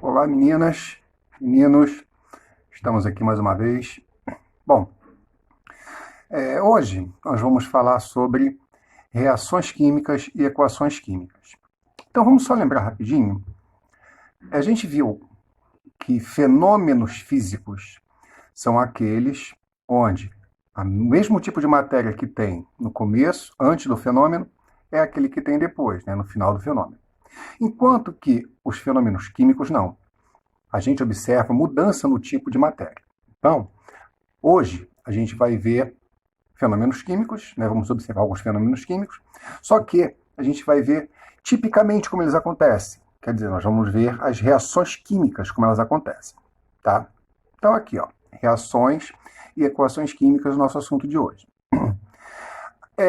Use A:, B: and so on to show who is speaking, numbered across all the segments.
A: Olá, meninas, meninos, estamos aqui mais uma vez. Bom, hoje nós vamos falar sobre reações químicas e equações químicas. Então vamos só lembrar rapidinho. A gente viu que fenômenos físicos são aqueles onde o mesmo tipo de matéria que tem no começo, antes do fenômeno, é aquele que tem depois, no final do fenômeno. Enquanto que os fenômenos químicos não. A gente observa mudança no tipo de matéria. Então, hoje a gente vai ver fenômenos químicos, vamos observar alguns fenômenos químicos, só que a gente vai ver tipicamente como eles acontecem. Quer dizer, nós vamos ver as reações químicas, como elas acontecem. Tá? Então, aqui, reações e equações químicas, nosso assunto de hoje.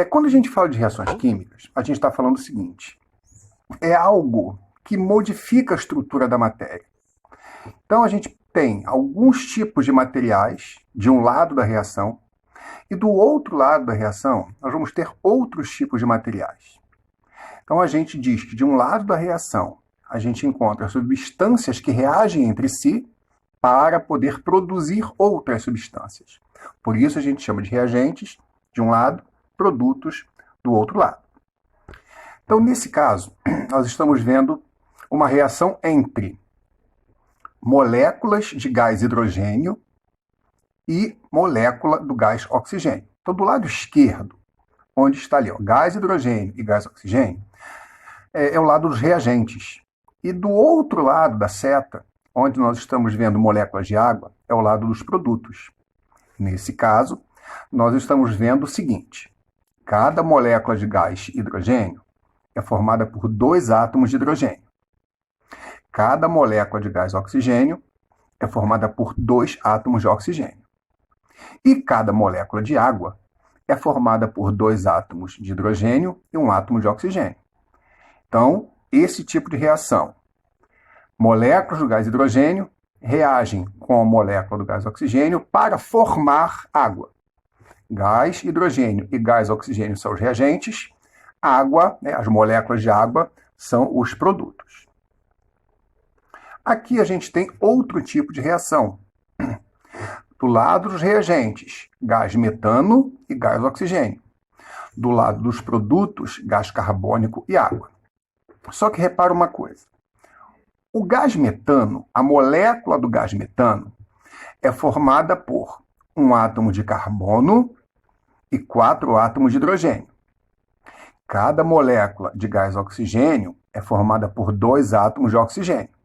A: Quando a gente fala de reações químicas, a gente está falando o seguinte: é algo que modifica a estrutura da matéria. Então, a gente tem alguns tipos de materiais de um lado da reação e do outro lado da reação nós vamos ter outros tipos de materiais. Então, a gente diz que de um lado da reação a gente encontra substâncias que reagem entre si para poder produzir outras substâncias. Por isso, a gente chama de reagentes de um lado, produtos do outro lado. Então, nesse caso, nós estamos vendo uma reação entre moléculas de gás hidrogênio e molécula do gás oxigênio. Então, do lado esquerdo, onde está ali, gás hidrogênio e gás oxigênio, é o lado dos reagentes. E do outro lado da seta, onde nós estamos vendo moléculas de água, é o lado dos produtos. Nesse caso, nós estamos vendo o seguinte: cada molécula de gás hidrogênio é formada por 2 átomos de hidrogênio. Cada molécula de gás oxigênio é formada por 2 átomos de oxigênio. E cada molécula de água é formada por 2 átomos de hidrogênio e 1 átomo de oxigênio. Então, esse tipo de reação, moléculas do gás hidrogênio reagem com a molécula do gás oxigênio para formar água. Gás, hidrogênio e gás oxigênio são os reagentes, água, as moléculas de água, são os produtos. Aqui a gente tem outro tipo de reação. Do lado dos reagentes, gás metano e gás oxigênio. Do lado dos produtos, gás carbônico e água. Só que repara uma coisa. O gás metano, a molécula do gás metano, é formada por 1 átomo de carbono e 4 átomos de hidrogênio. Cada molécula de gás oxigênio é formada por 2 átomos de oxigênio.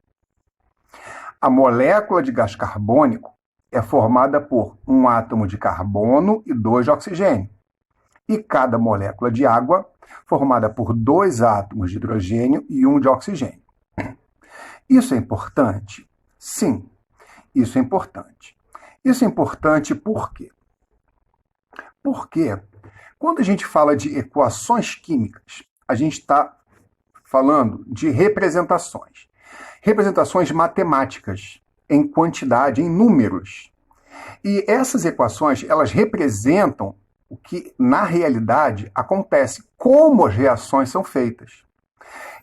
A: A molécula de gás carbônico é formada por 1 átomo de carbono e 2 de oxigênio. E cada molécula de água formada por 2 átomos de hidrogênio e 1 de oxigênio. Isso é importante? Sim, isso é importante. Isso é importante por quê? Porque quando a gente fala de equações químicas, a gente está falando de representações. Representações matemáticas, em quantidade, em números. E essas equações, elas representam o que, na realidade, acontece, como as reações são feitas.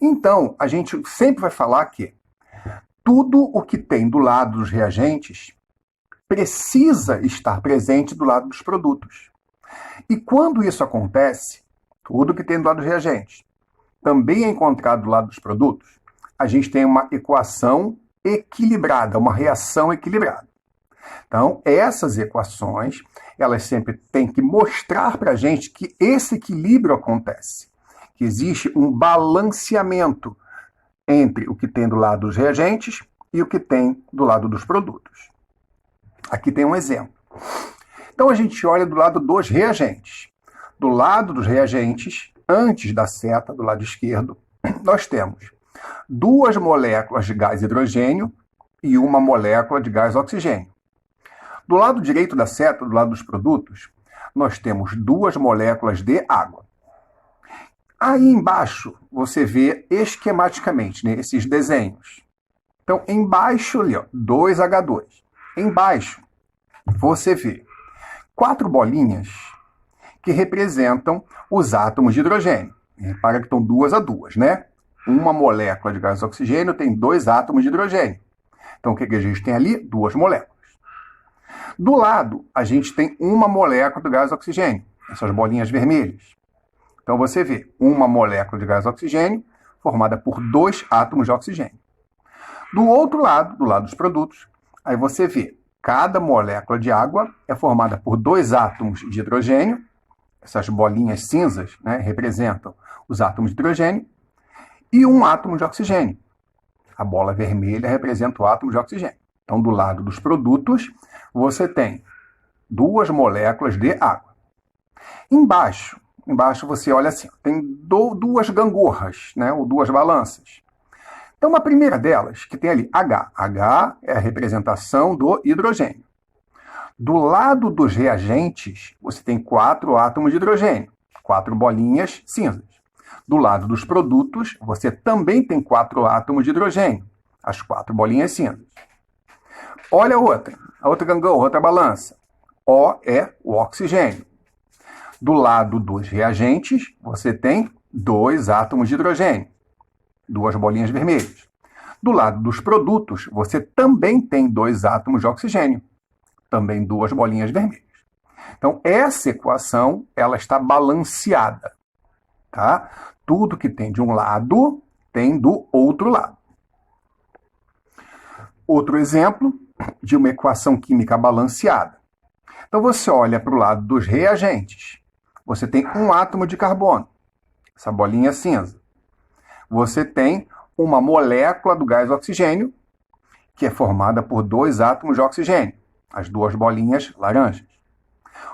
A: Então, a gente sempre vai falar que tudo o que tem do lado dos reagentes precisa estar presente do lado dos produtos. E quando isso acontece, tudo que tem do lado dos reagentes também é encontrado do lado dos produtos, a gente tem uma equação equilibrada, uma reação equilibrada. Então, essas equações, elas sempre têm que mostrar para a gente que esse equilíbrio acontece, que existe um balanceamento entre o que tem do lado dos reagentes e o que tem do lado dos produtos. Aqui tem um exemplo. Então, a gente olha do lado dos reagentes. Do lado dos reagentes, antes da seta, do lado esquerdo, nós temos 2 moléculas de gás hidrogênio e 1 molécula de gás oxigênio. Do lado direito da seta, do lado dos produtos, nós temos 2 moléculas de água. Aí embaixo, você vê esquematicamente esses desenhos. Então, embaixo ali, 2H2. Embaixo, você vê 4 bolinhas que representam os átomos de hidrogênio. Repara que estão 2 a 2, né? Uma molécula de gás oxigênio tem 2 átomos de hidrogênio. Então, o que a gente tem ali? 2 moléculas. Do lado, a gente tem uma molécula do gás oxigênio, essas bolinhas vermelhas. Então, você vê uma molécula de gás oxigênio formada por 2 átomos de oxigênio. Do outro lado, do lado dos produtos, aí você vê cada molécula de água é formada por 2 átomos de hidrogênio. Essas bolinhas cinzas, né, representam os átomos de hidrogênio e 1 átomo de oxigênio. A bola vermelha representa o átomo de oxigênio. Então, do lado dos produtos, você tem 2 moléculas de água. Embaixo você olha assim, tem 2 gangorras, né, ou 2 balanças. Então, a primeira delas, que tem ali H. H é a representação do hidrogênio. Do lado dos reagentes, você tem 4 átomos de hidrogênio, 4 bolinhas cinzas. Do lado dos produtos, você também tem 4 átomos de hidrogênio, as 4 bolinhas cinzas. Olha a outra gangorra, outra balança. O é o oxigênio. Do lado dos reagentes, você tem 2 átomos de hidrogênio, 2 bolinhas vermelhas. Do lado dos produtos, você também tem 2 átomos de oxigênio, também 2 bolinhas vermelhas. Então, essa equação ela está balanceada. Tá? Tudo que tem de um lado, tem do outro lado. Outro exemplo de uma equação química balanceada. Então, você olha para o lado dos reagentes. Você tem 1 átomo de carbono, essa bolinha cinza. Você tem uma molécula do gás oxigênio, que é formada por 2 átomos de oxigênio, as 2 bolinhas laranjas.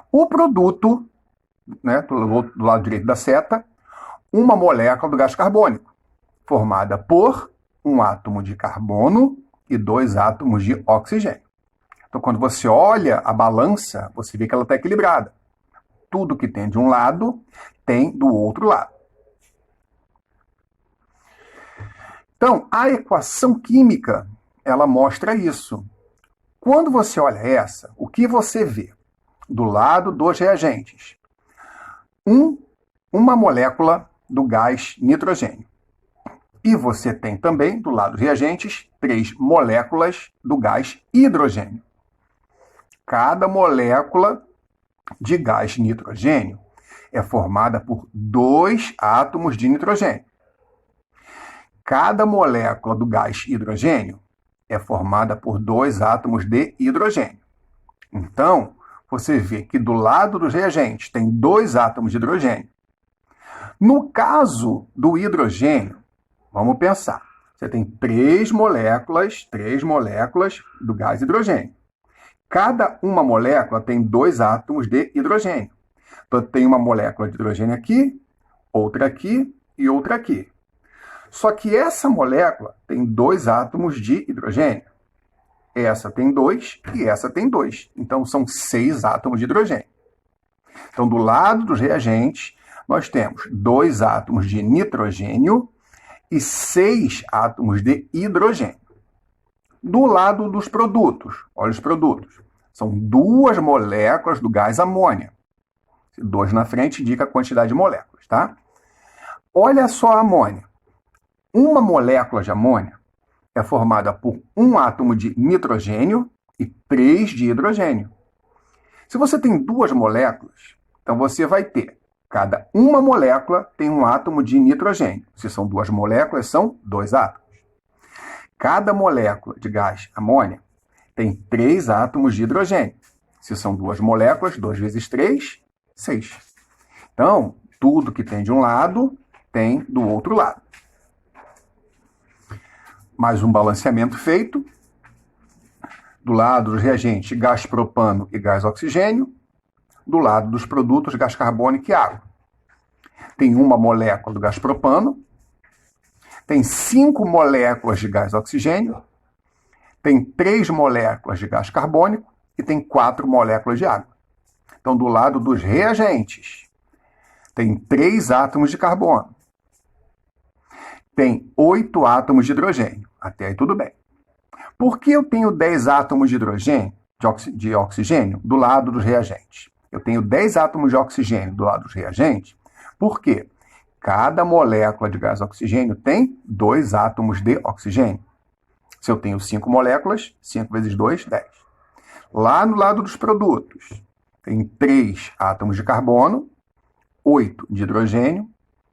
A: O produto, né, do lado direito da seta, uma molécula do gás carbônico, formada por 1 átomo de carbono e 2 átomos de oxigênio. Então, quando você olha a balança, você vê que ela está equilibrada. Tudo que tem de um lado, tem do outro lado. Então, a equação química, ela mostra isso. Quando você olha essa, o que você vê? Do lado dos reagentes, uma molécula do gás nitrogênio. E você tem também, do lado dos reagentes, 3 moléculas do gás hidrogênio. Cada molécula de gás nitrogênio é formada por 2 átomos de nitrogênio. Cada molécula do gás hidrogênio é formada por 2 átomos de hidrogênio. Então, você vê que do lado dos reagentes tem 2 átomos de hidrogênio. No caso do hidrogênio, vamos pensar, você tem 3 moléculas do gás hidrogênio. Cada uma molécula tem 2 átomos de hidrogênio. Então, tem uma molécula de hidrogênio aqui, outra aqui e outra aqui. Só que essa molécula tem 2 átomos de hidrogênio. Essa tem 2 e essa tem 2. Então, são 6 átomos de hidrogênio. Então, do lado dos reagentes, nós temos 2 átomos de nitrogênio e 6 átomos de hidrogênio. Do lado dos produtos, olha os produtos. São 2 moléculas do gás amônia. 2 na frente indica a quantidade de moléculas, tá? Olha só a amônia. Uma molécula de amônia é formada por 1 átomo de nitrogênio e 3 de hidrogênio. Se você tem 2 moléculas, então você vai ter, cada uma molécula tem 1 átomo de nitrogênio. Se são 2 moléculas, são 2 átomos. Cada molécula de gás amônia tem 3 átomos de hidrogênio. Se são 2 moléculas, 2 vezes 3, 6. Então, tudo que tem de um lado, tem do outro lado. Mais um balanceamento feito. Do lado dos reagentes, gás propano e gás oxigênio. Do lado dos produtos, gás carbônico e água. Tem uma molécula do gás propano. Tem 5 moléculas de gás oxigênio. Tem 3 moléculas de gás carbônico e tem 4 moléculas de água. Então, do lado dos reagentes, tem 3 átomos de carbono. Tem 8 átomos de hidrogênio. Até aí tudo bem. Por que eu tenho 10 átomos de hidrogênio, de oxigênio, do lado dos reagentes? Eu tenho 10 átomos de oxigênio do lado dos reagentes, porque cada molécula de gás oxigênio tem 2 átomos de oxigênio. Se eu tenho 5 moléculas, 5 vezes 2, 10. Lá no lado dos produtos, tem 3 átomos de carbono, 8 de hidrogênio,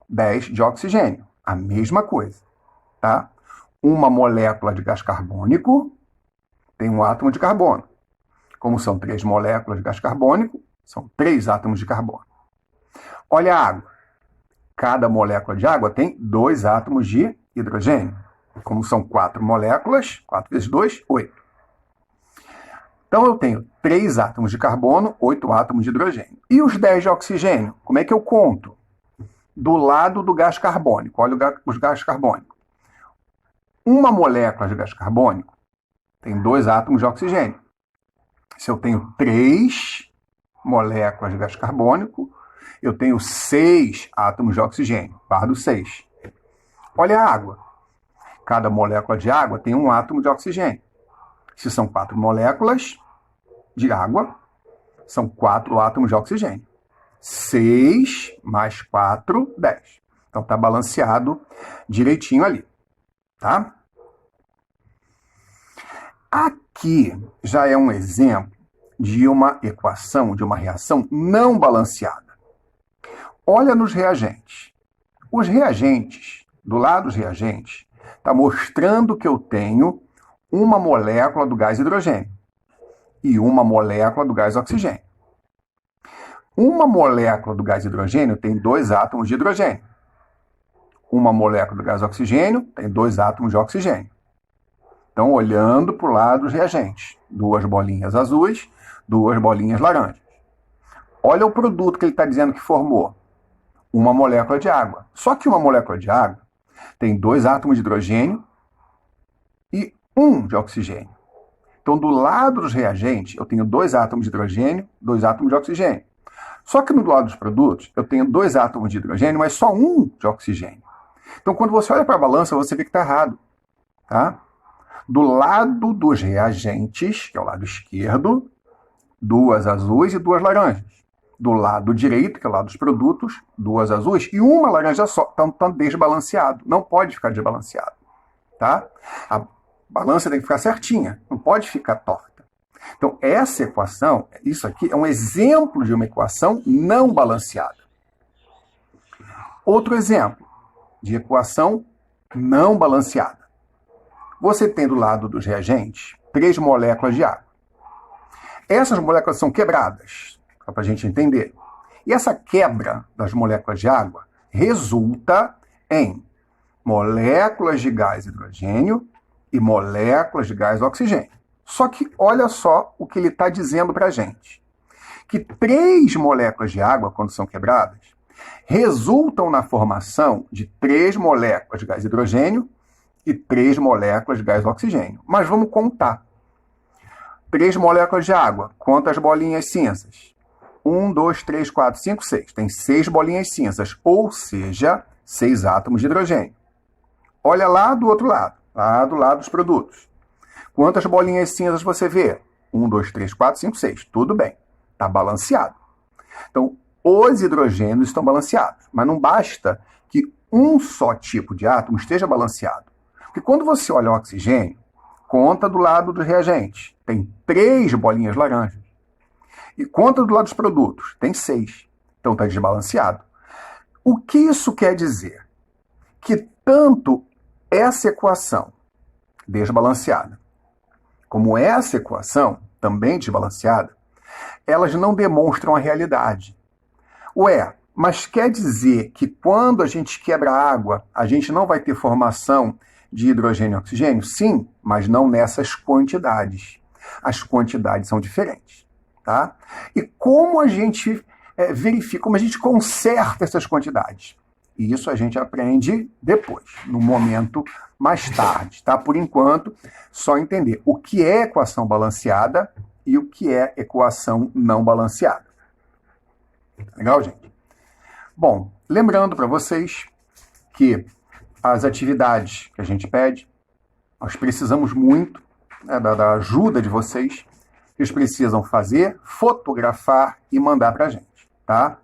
A: 10 de oxigênio. A mesma coisa, tá? Uma molécula de gás carbônico tem um átomo de carbono. Como são 3 moléculas de gás carbônico, são 3 átomos de carbono. Olha a água. Cada molécula de água tem 2 átomos de hidrogênio. Como são 4 moléculas, 4 vezes 2, 8. Então eu tenho 3 átomos de carbono, 8 átomos de hidrogênio. E os 10 de oxigênio? Como é que eu conto? Do lado do gás carbônico. Olha os gás carbônicos. Uma molécula de gás carbônico tem 2 átomos de oxigênio. Se eu tenho 3 moléculas de gás carbônico, eu tenho 6 átomos de oxigênio. Guardo 6. Olha a água. Cada molécula de água tem um átomo de oxigênio. Se são 4 moléculas de água, são 4 átomos de oxigênio. 6 mais 4, 10. Então está balanceado direitinho ali. Tá? Aqui já é um exemplo de uma equação, de uma reação não balanceada. Olha nos reagentes. Os reagentes, do lado dos reagentes, está mostrando que eu tenho uma molécula do gás hidrogênio e uma molécula do gás oxigênio. Uma molécula do gás hidrogênio tem 2 átomos de hidrogênio. Uma molécula do gás oxigênio tem 2 átomos de oxigênio. Então, olhando para o lado dos reagentes, 2 bolinhas azuis, 2 bolinhas laranjas. Olha o produto que ele está dizendo que formou. Uma molécula de água. Só que uma molécula de água tem 2 átomos de hidrogênio e 1 de oxigênio. Então, do lado dos reagentes, eu tenho 2 átomos de hidrogênio, 2 átomos de oxigênio. Só que no lado dos produtos, eu tenho 2 átomos de hidrogênio, mas só 1 de oxigênio. Então, quando você olha para a balança, você vê que está errado. Tá? Do lado dos reagentes, que é o lado esquerdo, 2 azuis e 2 laranjas. Do lado direito, que é o lado dos produtos, 2 azuis e 1 laranja só. Então, está desbalanceado. Não pode ficar desbalanceado. Tá? A balança tem que ficar certinha. Não pode ficar torta. Então, essa equação, isso aqui é um exemplo de uma equação não balanceada. Outro exemplo de equação não balanceada. Você tem do lado dos reagentes 3 moléculas de água. Essas moléculas são quebradas, só para a gente entender. E essa quebra das moléculas de água resulta em moléculas de gás hidrogênio e moléculas de gás oxigênio. Só que olha só o que ele está dizendo para a gente. Que 3 moléculas de água, quando são quebradas, resultam na formação de 3 moléculas de gás hidrogênio e 3 moléculas de gás oxigênio. Mas vamos contar. 3 moléculas de água, quantas bolinhas cinzas? 1, 2, 3, 4, 5, 6. Tem 6 bolinhas cinzas, ou seja, 6 átomos de hidrogênio. Olha lá do outro lado, lá do lado dos produtos. Quantas bolinhas cinzas você vê? 1, 2, 3, 4, 5, 6. Tudo bem, está balanceado. Então, os hidrogênios estão balanceados, mas não basta que um só tipo de átomo esteja balanceado. Porque quando você olha o oxigênio, conta do lado dos reagentes, tem 3 bolinhas laranjas. E conta do lado dos produtos, tem 6. Então está desbalanceado. O que isso quer dizer? Que tanto essa equação desbalanceada, como essa equação também desbalanceada, elas não demonstram a realidade. Ué, mas quer dizer que quando a gente quebra água, a gente não vai ter formação de hidrogênio e oxigênio? Sim, mas não nessas quantidades. As quantidades são diferentes. Tá? E como a gente verifica, como a gente conserta essas quantidades? E isso a gente aprende depois, no momento mais tarde. Tá? Por enquanto, só entender o que é equação balanceada e o que é equação não balanceada. Legal, gente? Bom, lembrando para vocês que as atividades que a gente pede, nós precisamos muito da ajuda de vocês. Eles precisam fazer, fotografar e mandar para a gente, tá?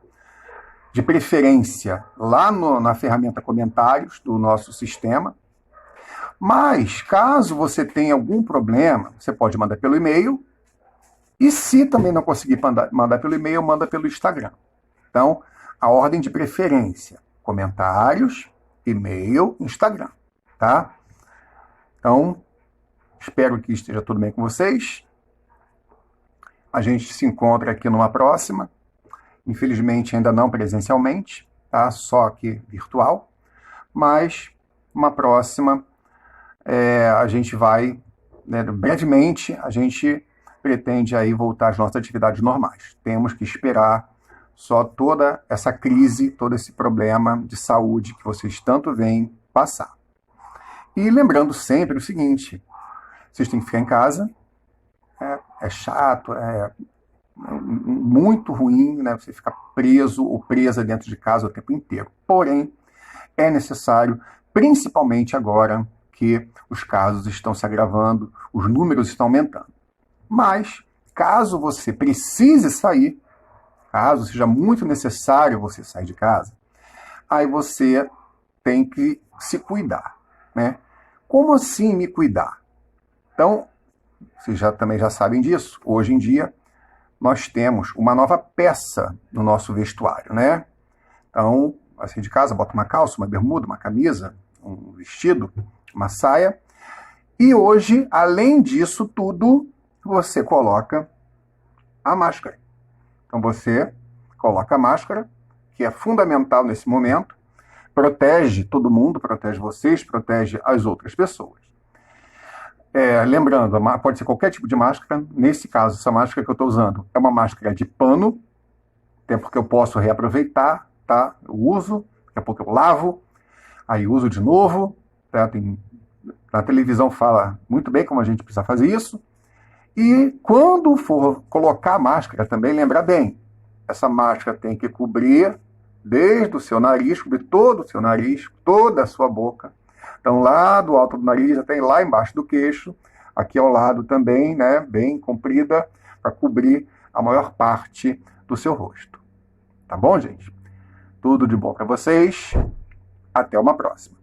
A: De preferência, lá na ferramenta comentários do nosso sistema. Mas, caso você tenha algum problema, você pode mandar pelo e-mail. E se também não conseguir mandar pelo e-mail, manda pelo Instagram. Então, a ordem de preferência: comentários, e-mail, Instagram. Tá? Então, espero que esteja tudo bem com vocês. A gente se encontra aqui numa próxima. Infelizmente, ainda não presencialmente, tá? Só aqui virtual. Mas, uma próxima, a gente vai, né, brevemente, a gente pretende aí voltar às nossas atividades normais. Temos que esperar só toda essa crise, todo esse problema de saúde que vocês tanto veem passar. E lembrando sempre o seguinte: vocês têm que ficar em casa, é chato, é muito ruim, né? Você ficar preso ou presa dentro de casa o tempo inteiro. Porém, é necessário, principalmente agora que os casos estão se agravando, os números estão aumentando. Mas, caso você precise sair, caso seja muito necessário você sair de casa, aí você tem que se cuidar, né? Como assim me cuidar? Então, vocês também já sabem disso. Hoje em dia, nós temos uma nova peça no nosso vestuário, né? Então, vai sair de casa, bota uma calça, uma bermuda, uma camisa, um vestido, uma saia. E hoje, além disso tudo, você coloca a máscara. Então, você coloca a máscara, que é fundamental nesse momento, protege todo mundo, protege vocês, protege as outras pessoas. Lembrando, pode ser qualquer tipo de máscara. Nesse caso, essa máscara que eu estou usando é uma máscara de pano, até porque eu posso reaproveitar, tá? Eu uso, daqui a pouco eu lavo, aí uso de novo. Tá? Na televisão fala muito bem como a gente precisa fazer isso. E quando for colocar a máscara, também lembra bem, essa máscara tem que cobrir desde o seu nariz, cobrir todo o seu nariz, toda a sua boca. Então, lá do alto do nariz até lá embaixo do queixo, aqui ao lado também, né, bem comprida, para cobrir a maior parte do seu rosto. Tá bom, gente? Tudo de bom para vocês. Até uma próxima.